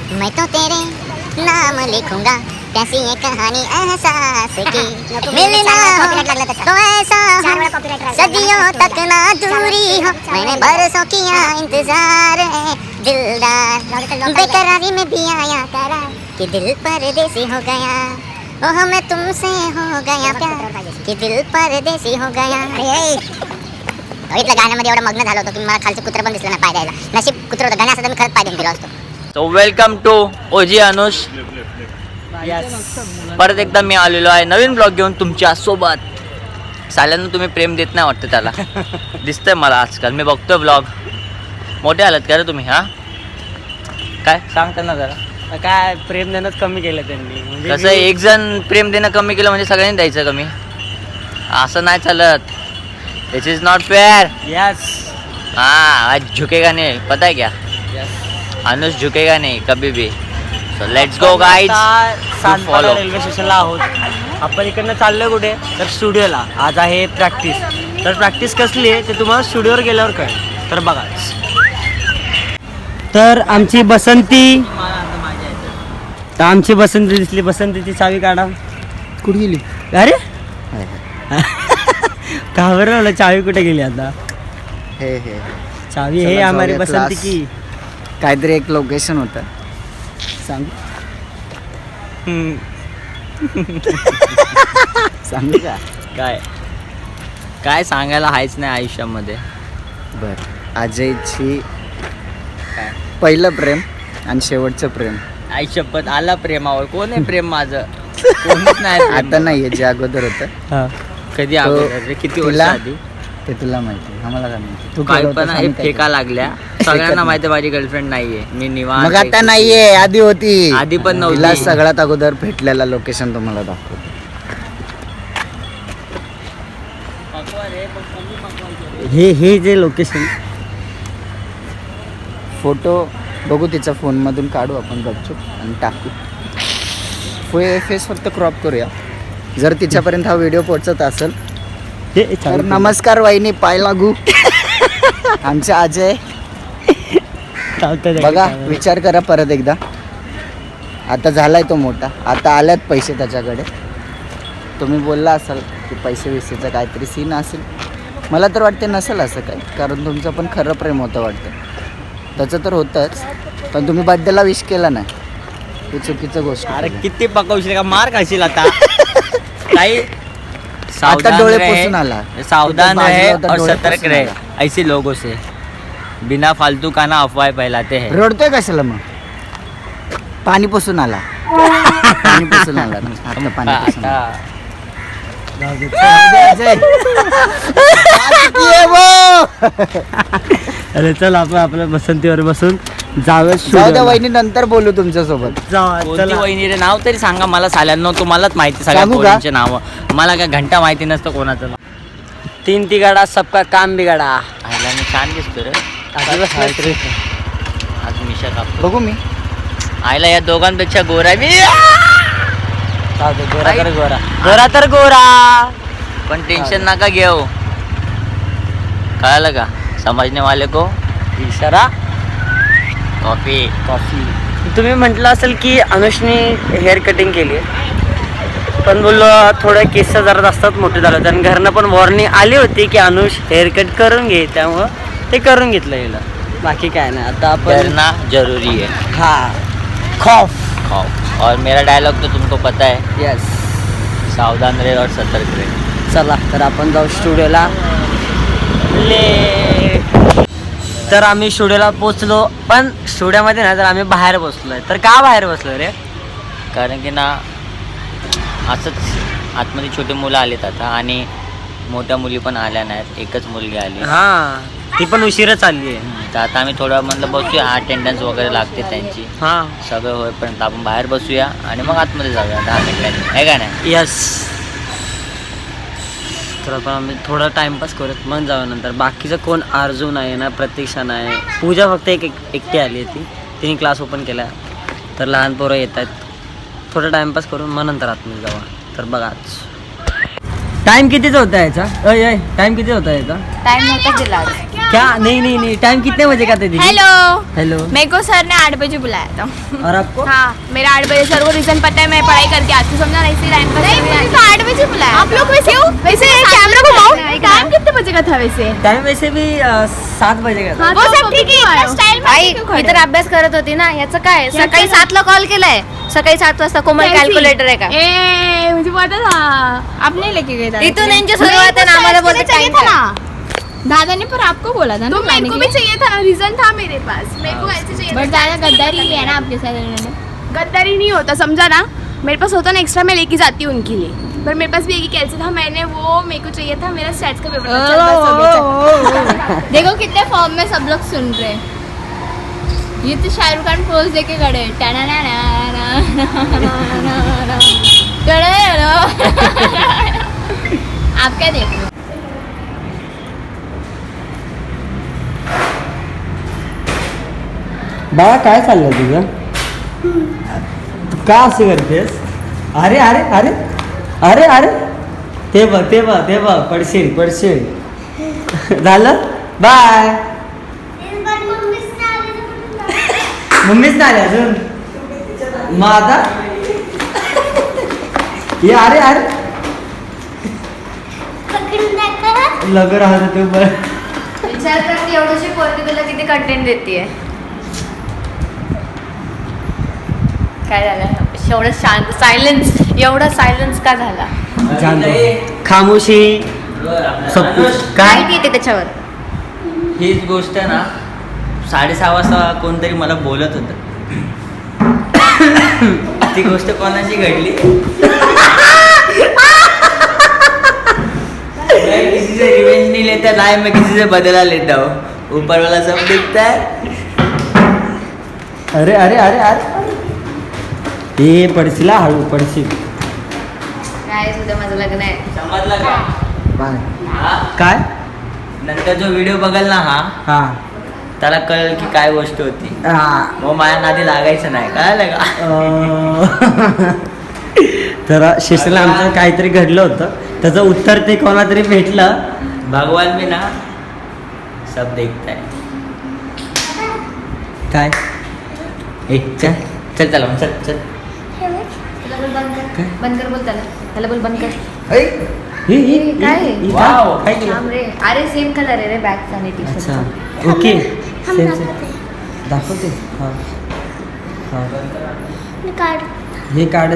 मैं तो तेरे नाम लिखूंगा, कैसी ये कहानी एहसास की, मिलना हो तो ऐसा हो, सदियों तक ना दूरी हो, मैंने बरसों किया इंतजार है दिलदार, बेकरारी में भी आया करार कि दिल परदेसी हो गया, ओह मैं तुमसे हो गया प्यार कि दिल परदेसी हो गया. बघितलं गाण्यामध्ये एवढं मग्न झालं होतं की मला खालचं कुत्रं पण दिसलं नाही पाय द्यायला. नशीब कुत्रं होतं, गाणं असं तर मी खरंच पाय देऊन गेलो असतो. सो वेलकम टू ओजी अनुष. परत एकदा मी आलेलो आहे नवीन ब्लॉग घेऊन तुमच्या सोबत. साल्यांना तुम्ही प्रेम देत नाही वाटतं त्याला दिसतंय मला आजकाल, मी बघतोय ब्लॉग. मोठे आलात का रे तुम्ही? हा काय सांगता ना जरा. काय प्रेम देणंच कमी केलं त्यांनी. म्हणजे कसं एक जण प्रेम देणं कमी केलं म्हणजे सगळ्यांनी द्यायचं कमी, असं नाही चालत. दिस इज नॉट फेअर. यस हाँ आज झुकेगा नहीं, पता है क्या? अनुष झुकेगा नहीं कभी भी. So let's go guys. Sanpada railway स्टेशनला आहोत आपण. इकडनं चाललोय कुठे तर स्टुडिओला. आज आहे प्रॅक्टिस. तर प्रॅक्टिस कसली आहे ते तुम्हाला स्टुडिओवर गेल्यावर कळेल. तर बघा. तर आमची बसंती दिसली. बसंतीची चावी काढा. कुठे गेली? अरे का बरं मला चावी कुठे गेली आता? हे चावी हे हमारी बसंती की. काहीतरी एक लोकेशन होतं सांग. सांगू का? काय काय सांगायला हायच नाही आयुष्यामध्ये. बरं, अजयची पहिलं प्रेम आणि शेवटचं प्रेम. आई शपथ आला प्रेमावर. कोण आहे प्रेम माझं? कोणच नाही. आता नाहीये, जे अगोदर होतं. कधी अगोदर रे? किती वर्ष तिला- आधी? ते तुला माहिती, आम्हाला काय माहिती. तू काय केलं पण होतंस, आहे आम्ही काय फेका लागल्या सगळ्यांना माहिती. माझी गर्लफ्रेंड नाहीये. मी केलं? निवांत. मग आता नाहीये, आधी होती. आधी पण नव्हती. तिला सगळ्यात अगोदर भेटलेला लोकेशन तुम्हाला दाखवतो. हे जे लोकेशन फोटो बघू, तिच्या फोनमधून काढू आपण गपचूप आणि टाकू. फेस फक्त क्रॉप करूया. जर तिच्यापर्यंत हा व्हिडिओ पोहोचत असेल तर नमस्कार वहिनी, पाय लागू. आमचे अजय बघा, विचार करा परत एकदा. आता झालाय तो मोठा, आता आल्यात पैसे त्याच्याकडे. तुम्ही बोलला असाल की पैसे विसेचं काहीतरी सीन असेल. मला तर वाटते नसेल असं काय, कारण तुमचं पण खरं प्रेम होतं वाटतं. त्याचं तर होतंच, पण तुम्ही बड्डेला विश केला नाही, ही चुकीचं गोष्ट. अरे किती पकवशील का? मार खाशील आता. काही आता डोळे पुसून आला. सावधान बाजूला रहे होता, और डोळे सतर्क पुसून रहे आला. ऐसे लोगों से. बिना फालतू का ना अफवाह फैलाते हैं. रडतोय कशाला मग? पाणी पुसून आला. पाणी पुसून आला ना. आता पाणी पुसून आला. आता अजय. ये वो. अरे चल आपण आपल्या बसंतीवर बसून जाऊया. जाऊ द्या वहिनी, नंतर बोलू तुमच्यासोबत. कोणती वहिनी रे? नाव तरी सांगा मला साल्यांनो. तुम्हालाच माहिती सगळ्या सांगू का? पोरींचे नाव. मला काय घंटा माहिती नसतं कोणाचं नाव. 3 तिगाडा सबका काम बिगाडा. आईला मी छान दिसतो रे. आज मिशा कापतो. बघू मी. आईला या दोघांपेक्षा गोरा आहे मी. गोरा तर गोरा. गोरा तर गोरा. पण टेन्शन नका घेऊ. कळालं का? समजने वाले को इशारा. कॉफी. तुम्ही म्हटलं असेल की अनुषने हेअर कटिंग केली, पण बोललो थोडे केस जरा जास्तच मोठे झाले होते आणि घरनं पण वॉर्निंग आली होती की अनुष हेअर कट करून घे. त्यामुळं ते करून घेतलं गेलं. बाकी काय नाही. आता आपण करना जरूरी है. खौफ. और मेरा डायलॉग तो तुमको पता है. यस. सावधान रहे और सतर्क रहे. चला तर आपण जाऊ स्टुडिओला. तर आम्ही स्टुडिओला पोचलो, पण स्टुडिओमध्ये नाही तर आम्ही बाहेर बसलोय. तर का बाहेर बसलोय रे? कारण की ना असंच आतमध्ये छोटे मुलं आलेत आता आणि मोठ्या मुली पण आल्या नाहीत. एकच मुलगी आली. हां, ती पण उशिरा चालली आहे. तर आता आम्ही थोडं म्हणलं बसूया. अटेंडन्स वगैरे लागते त्यांची. हां, सगळं होईपर्यंत आपण बाहेर बसूया आणि मग आतमध्ये जाऊया 10 मिनिटांनी. आहे का नाही? यस. तर आपण आम्ही थोडा टाइमपास करत मग जाऊ. नंतर बाकीचं कोण आरजू नाही ना, प्रतीक्षा नाही, पूजा फक्त एकटी आली आहे. तिने क्लास ओपन केला. तर लहान पोरं येत आहेत. थोडा टाइमपास करून मग नंतर आतमध्ये जाऊ. तर बघा टाइम कितीचा होता याचा? टाइम किती होता याचा? टाइम नव्हता दिला आज. क्या नहीं नहीं नहीं टाइम कितने बजे का था दीदी? Hello, hello. मेरे को सर ने 8 बजे बुलाया था। और आपको? हाँ, मेरा 8 बजे सर को रीजन पता है, मैं पढ़ाई करके आती हूँ, समझा ना, इसी टाइम पर नहीं, मुझे तो 8 बजे बुलाया। आप लोग वैसे हो? वैसे कैमरा घुमाओ, टाइम कितने बजे का था वैसे? टाइम वैसे भी 7 बजे का था. वो सब ठीक है, स्टाईल इतर अभ्यास करत होती ना, याचं काय सकाळी 7 ला कॉल केलाय, सकाळी 7 वाजता कोमल कॅल्क्युलेटर आहे का? ए मुझे पता था, आप नहीं लेके गए थे। इथून यांची सुरुवात आहे ना, आम्हाला बोलते टाइम था ना, दादा ने पर आपको बोला था ना, तो मेरे को भी चाहिए था ना, रीजन था मेरे पास, मेरे को ऐसे चाहिए। बट दादा गद्दारी भी है ना आपके साथ इन्होंने। गद्दारी नहीं होता, समझा ना, मेरे पास होता ना एक्स्ट्रा, मैं लेके जाती हूँ उनके लिए, पर मेरे पास भी एक ही कैल्सी था, मैंने वो मेरे को चाहिए था, मेरा स्टैट्स का पेपर था, चल बस अभी चल। देखो कितने फॉर्म में सब लोग सुन रहे हैं। ये तो शाहरुख खान पोज देके खड़े हैं। आप क्या देख रहे हो? बाळा काय चाललंय तुझं? तू का असे करतेस? अरे अरे अरे अरे अरे ते बघ ते बघ ते बघ, पडशील पडशील. झालं बाय. मम्मीच नाही आली अजून. मग आता ये अरे अरे लग राहत ते बरं. विचार कर की एवढीशी पोरगी तुला किती कंटेंट देतेय. काय झालं एवढं शांत सायलेन्स, एवढा सायलेन्स का झाला? खामोशी सब कुछ काय माहिती येते त्याच्यावर. हीच गोष्ट ना 6:30 वाजता कोणतरी मला बोलत होतं. ती गोष्ट कोणाची घडली? मैं किसी से रिवेंज नहीं लेता, ना ही मैं किसी से बदला लेता हूँ. ऊपर वाला सब दिखता है. अरे अरे अरे अरे हे पडशील हा, हळू पडशील. काय सुद्धा माझं लग्न आहे. समजला का? बाय. हा? काय नंतर जो व्हिडिओ बघाल ना हा त्याला कळेल की काय गोष्ट होती. हा. मग माझ्या नादी लागायचं नाही, कळलं का? तर शिशला आमचं काहीतरी घडलं होतं, त्याचं उत्तर ते कोणाला तरी भेटलं. भगवान भी ना सब देखता है. काय ए चल चल चला मग, चल चल. त्याला बोल बंद कर, बंद कर बोल त्याला, त्याला बोल बंद कर. काय? वाव. काय केलं? थांब रे, अरे सेम कलर आहे रे बॅगचा आणि टी अच्छा शर्टचा. ओके सेम सेम दाखवते. हा हा हे काढ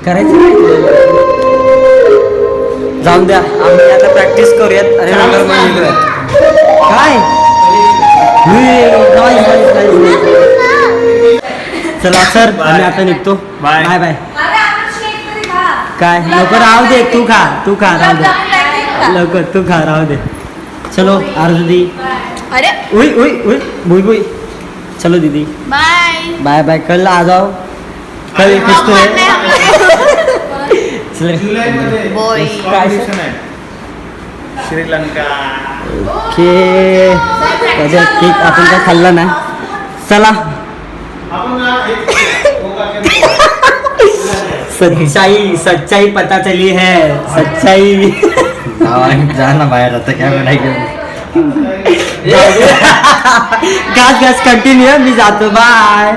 करायचं काय? जाऊन द्या, आम्ही आता प्रॅक्टिस करूयात आणि नंतर मग निघूयात. काय चला सर, आम्ही आता निघतो. Bye bye. काय लवकर राहू दे, तू खा राहू दे लवकर, तू खा राहू दे. चलो आरती. अरे उई उई उई बुई बुई. चलो दीदी बाय बाय बाय. कल आ जाओ, कल कुछ तो है. चल बोय. श्रीलंका. ओके केक आपण काय खाल्ला नाही. चला सच्चाई पता चली है. सच्चाई जाना बाहेर आता काय म्हणायचं. घास कंटिन्यू. मी जातो बाय.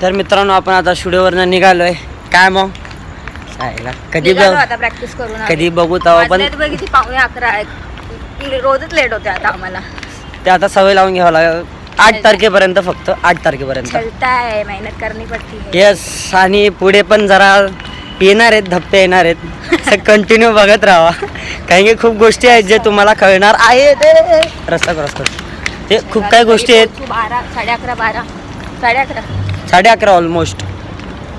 तर मित्रांनो आपण आता स्टुडिओवरनं निघालोय. काय मग कधी आता प्रॅक्टिस करून कधी बघू तेव्हा पण किती 11:15 आहेत. रोजच लेट होते आता आम्हाला. ते आता सवय लावून घ्यावं लागेल. 8 तारखेपर्यंत, फक्त 8 तारखेपर्यंत. चलताय, मेहनत करनी पडती है. येस. आणि पुढे पण जरा येणार आहेत धप्पे, येणार आहेत. कंटिन्यू बघत राहा, कारण की खूप गोष्टी आहेत जे तुम्हाला कळणार आहेत. रस्ता क्रॉस करतो ते खूप काही गोष्टी आहेत. 12, 11:30, 12, 11:30. 11:30 ऑलमोस्ट.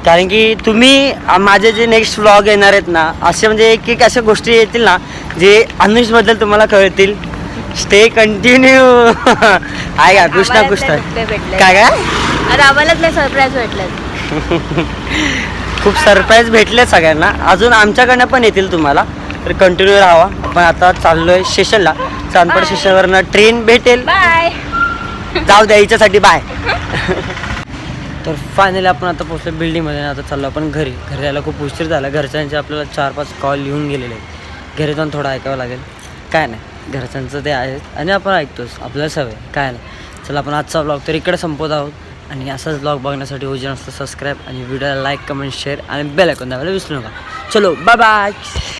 कारण की तुम्ही माझे जे नेक्स्ट व्लॉग येणार आहेत ना, असे म्हणजे एक एक अशा गोष्टी येतील ना जे अनुषबद्दल तुम्हाला कळतील. Stay continue. आहे का कुछ ना कुछ तर काय काय अरे आम्हालाच लय सरप्राईज भेटलं. खूप सरप्राईज भेटले सगळ्यांना. अजून आमच्याकडनं पण येतील तुम्हाला, तर कंटिन्यू राहावा. आपण आता चाललोय स्टेशनला. चांदपड स्टेशनवरनं ट्रेन भेटेल. बाय. जाऊ द्या हिच्यासाठी बाय. तर फायनली आपण आता पोहोचलो बिल्डिंगमध्ये. आता चाललो आपण घरी. घरी जायला खूप उशीर झाला. घरच्यांचे आपल्याला 4-5 कॉल येऊन गेलेले आहेत. घरी जाऊन थोडं ऐकावं लागेल. काय नाही, घरच्यांचं ते आहे आणि आपण ऐकतोच, आपल्याला सवय काय नाही. चला आपण आजचा ब्लॉग तर इकडे संपवत आहोत. आणि असाच ब्लॉग बघण्यासाठी ओजी नसतं सबस्क्राईब आणि व्हिडिओला लाईक कमेंट शेअर आणि बेल आयकॉन दाबायला विसरू नका. चलो बाय बाय.